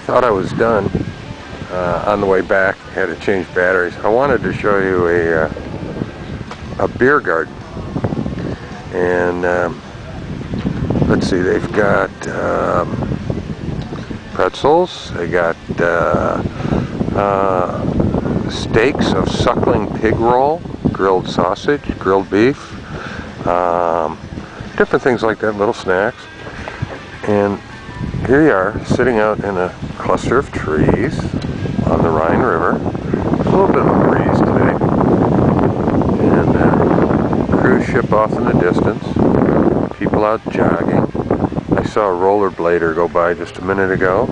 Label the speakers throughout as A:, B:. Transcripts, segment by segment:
A: thought I was done on the way back. Had to change batteries. I wanted to show you a beer garden, and let's see, they've got pretzels, they got steaks of suckling pig roll, grilled sausage, grilled beef, different things like that, little snacks. And here you are, sitting out in a cluster of trees on the Rhine River. A little bit of a breeze today. And cruise ship off in the distance. People out jogging. I saw a rollerblader go by just a minute ago.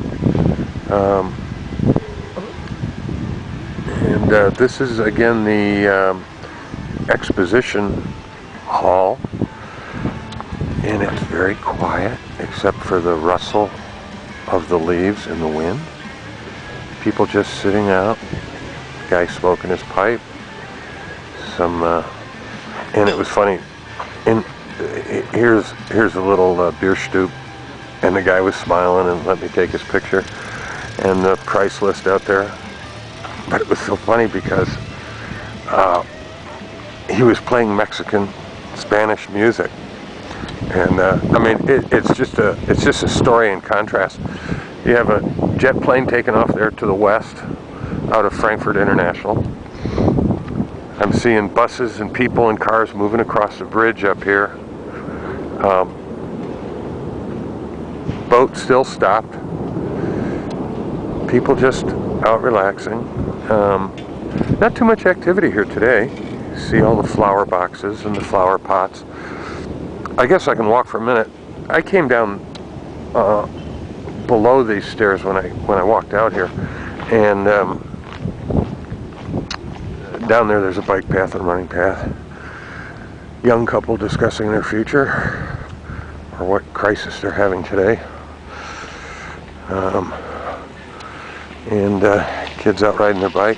A: This is again the exposition hall. And it's very quiet, except for the rustle of the leaves in the wind. People just sitting out. Guy smoking his pipe. And it was funny. And here's a little beer stoop, and the guy was smiling and let me take his picture. And the price list out there. But it was so funny because he was playing Mexican, Spanish music. And I mean, it's just a story in contrast. You have a jet plane taking off there to the west, out of Frankfurt International. I'm seeing buses and people and cars moving across the bridge up here. Boat still stopped. People just out relaxing. Not too much activity here today. See all the flower boxes and the flower pots. I guess I can walk for a minute. I came down below these stairs when I walked out here, and down there's a bike path and running path. Young couple discussing their future or what crisis they're having today, and kids out riding their bike.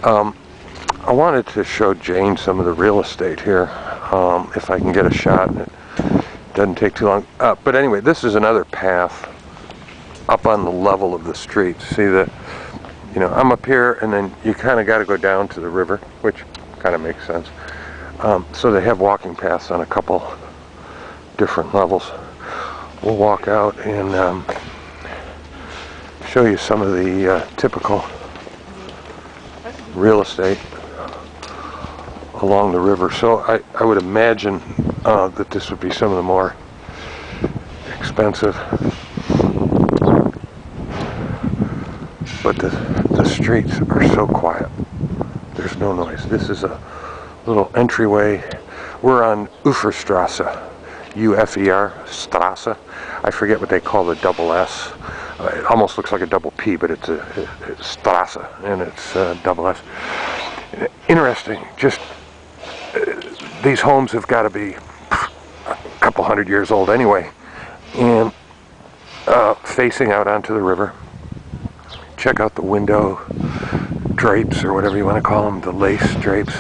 A: I wanted to show Jane some of the real estate here. If I can get a shot, and it doesn't take too long. But anyway, this is another path up on the level of the street. See that, you know, I'm up here, and then you kind of got to go down to the river, which kind of makes sense. So they have walking paths on a couple different levels. We'll walk out and show you some of the typical real estate along the river. So I would imagine that this would be some of the more expensive, but the streets are so quiet. There's no noise. This is a little entryway. We're on Uferstrasse, U-F-E-R, Strasse. I forget what they call the double S. It almost looks like a double P, but it's Strasse, and it's double S. Interesting, just these homes have got to be a couple hundred years old anyway, and facing out onto the river. Check out the window drapes, or whatever you want to call them, the lace drapes.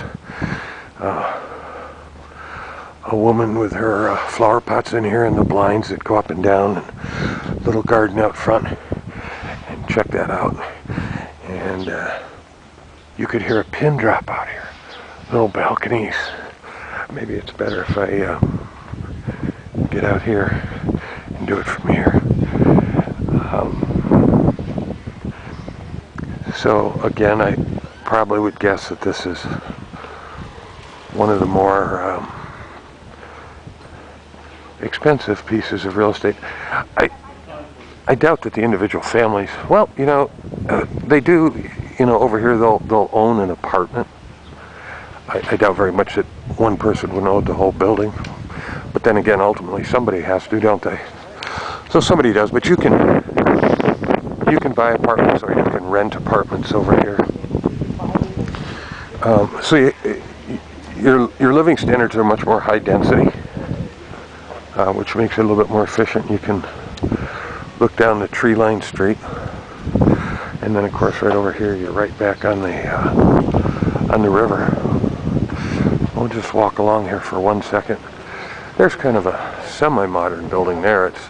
A: A woman with her flower pots in here, and the blinds that go up and down, and little garden out front. And check that out. And you could hear a pin drop out here. Little balconies. Maybe it's better if I get out here and do it from here. So again, I probably would guess that this is one of the more expensive pieces of real estate. I doubt that the individual families, well, you know, they do, you know, over here they'll own an apartment. I doubt very much that one person would own the whole building. But then again, ultimately somebody has to, don't they? So somebody does, but you can buy apartments, or you can rent apartments over here. So your living standards are much more high density, which makes it a little bit more efficient. You can look down the tree-lined street, and then of course right over here you're right back on the river. We'll just walk along here for 1 second. There's kind of a semi-modern building there. It's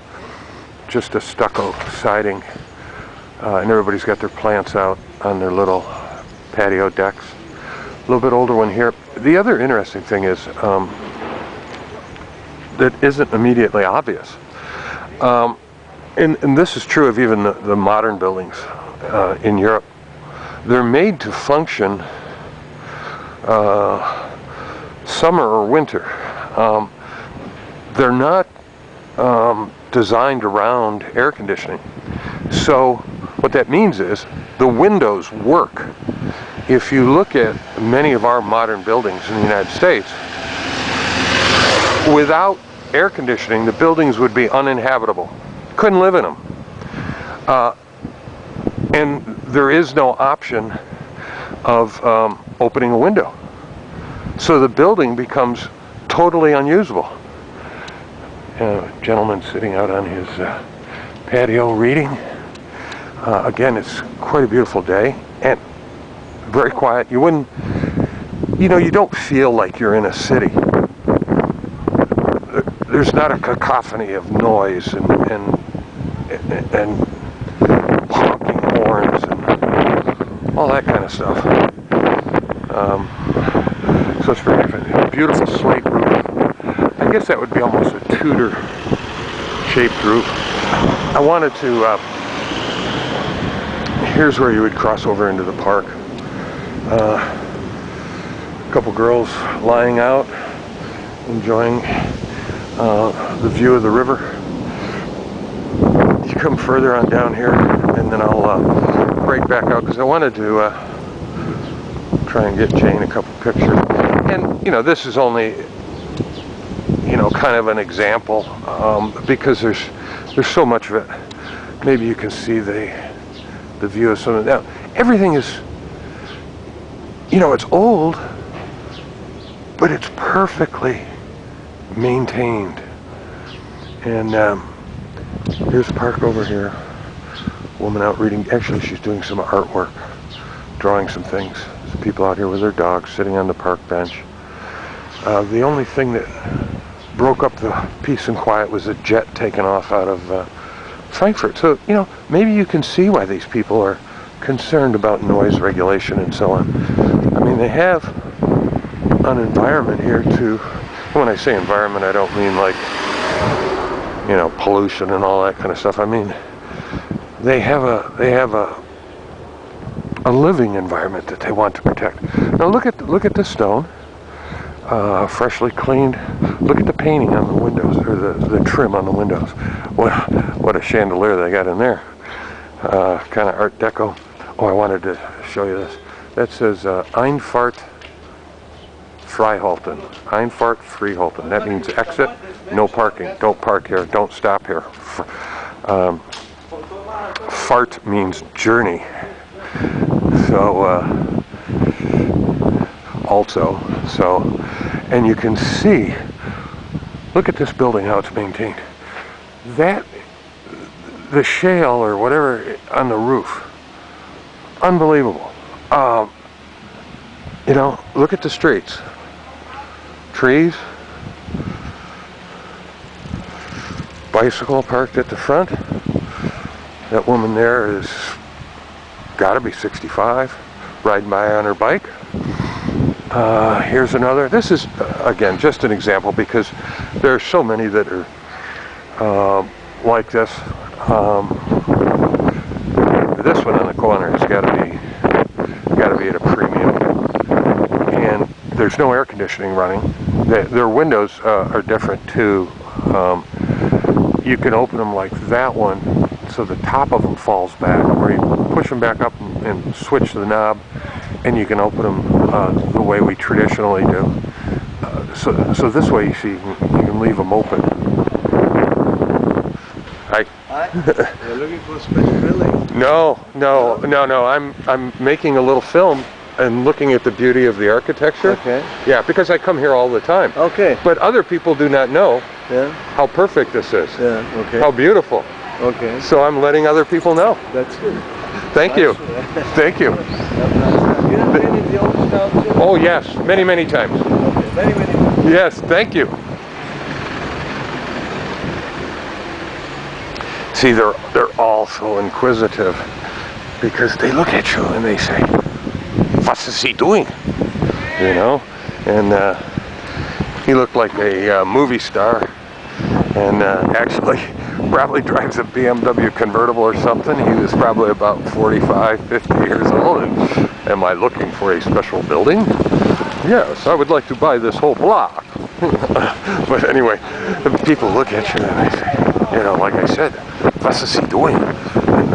A: just a stucco siding and everybody's got their plants out on their little patio decks. A little bit older one here. The other interesting thing is that isn't immediately obvious, and this is true of even the modern buildings in Europe. They're made to function summer or winter. They're not designed around air conditioning. So what that means is the windows work. If you look at many of our modern buildings in the United States, without air conditioning, the buildings would be uninhabitable. Couldn't live in them. And there is no option of opening a window. So the building becomes totally unusable. A gentleman sitting out on his patio reading. Again, it's quite a beautiful day and very quiet. You wouldn't, you know, you don't feel like you're in a city. There's not a cacophony of noise and honking horns and all that kind of stuff. So it's very beautiful slate roof. I guess that would be almost a Tudor-shaped roof. I wanted to. Here's where you would cross over into the park. A couple girls lying out, enjoying the view of the river. You come further on down here, and then I'll break back out because I wanted to try and get Jane a couple pictures. And you know, this is only, you know, kind of an example because there's so much of it. Maybe you can see the view of some of that. Everything is, you know, it's old, but it's perfectly maintained. And here's a park over here. Woman out reading. Actually, she's doing some artwork, drawing some things. There's people out here with their dogs sitting on the park bench. The only thing that broke up the peace and quiet was a jet taking off out of Frankfurt. So, you know, maybe you can see why these people are concerned about noise regulation and so on. I mean, they have an environment here to, when I say environment, I don't mean like, you know, pollution and all that kind of stuff. I mean, they have a living environment that they want to protect. Now look at the stone, freshly cleaned. Look at the painting on the windows, or the trim on the windows. What a chandelier they got in there. Kind of Art Deco. Oh, I wanted to show you this. That says Einfahrt Freihalten. Einfahrt Freihalten. That means exit, no parking. Don't park here. Don't stop here. Fahrt means journey. So and you can see. Look at this building, how it's maintained. That, the shale or whatever on the roof, unbelievable. You know, look at the streets. Trees. Bicycle parked at the front. That woman there is gotta be 65, riding by on her bike. Here's another. This is, again, just an example because there are so many that are like this. This one on the corner has got to be at a premium, and there's no air conditioning running. Their windows are different too. You can open them like that one, so the top of them falls back, or you push them back up and switch the knob, and you can open them the way we traditionally do. So this way, you see, you can leave them open. Hi.
B: You're looking for a special building?
A: No. I'm making a little film and looking at the beauty of the architecture.
B: Okay.
A: Yeah, because I come here all the time.
B: Okay.
A: But other people do not know how perfect this is.
B: Yeah. Okay.
A: How beautiful.
B: Okay.
A: So I'm letting other people know.
B: That's good.
A: Thank you. Thank you.
B: You have been in the old town too?
A: Oh yes, many times.
B: Okay. Many times.
A: Yes, thank you. See, they're all so inquisitive. because they look at you and they say, "What is he doing?" You know, and he looked like a movie star, and actually probably drives a BMW convertible or something. He was probably about 45, 50 years old. And am I looking for a special building? Yes, I would like to buy this whole block. But anyway, people look at you and they say, you know, like I said, what is he doing? And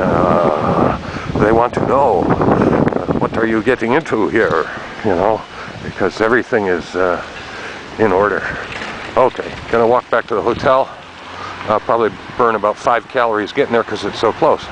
A: they want to know, what are you getting into here? You know, because everything is in order. Okay, gonna walk back to the hotel. I'll probably burn about 5 calories getting there because it's so close.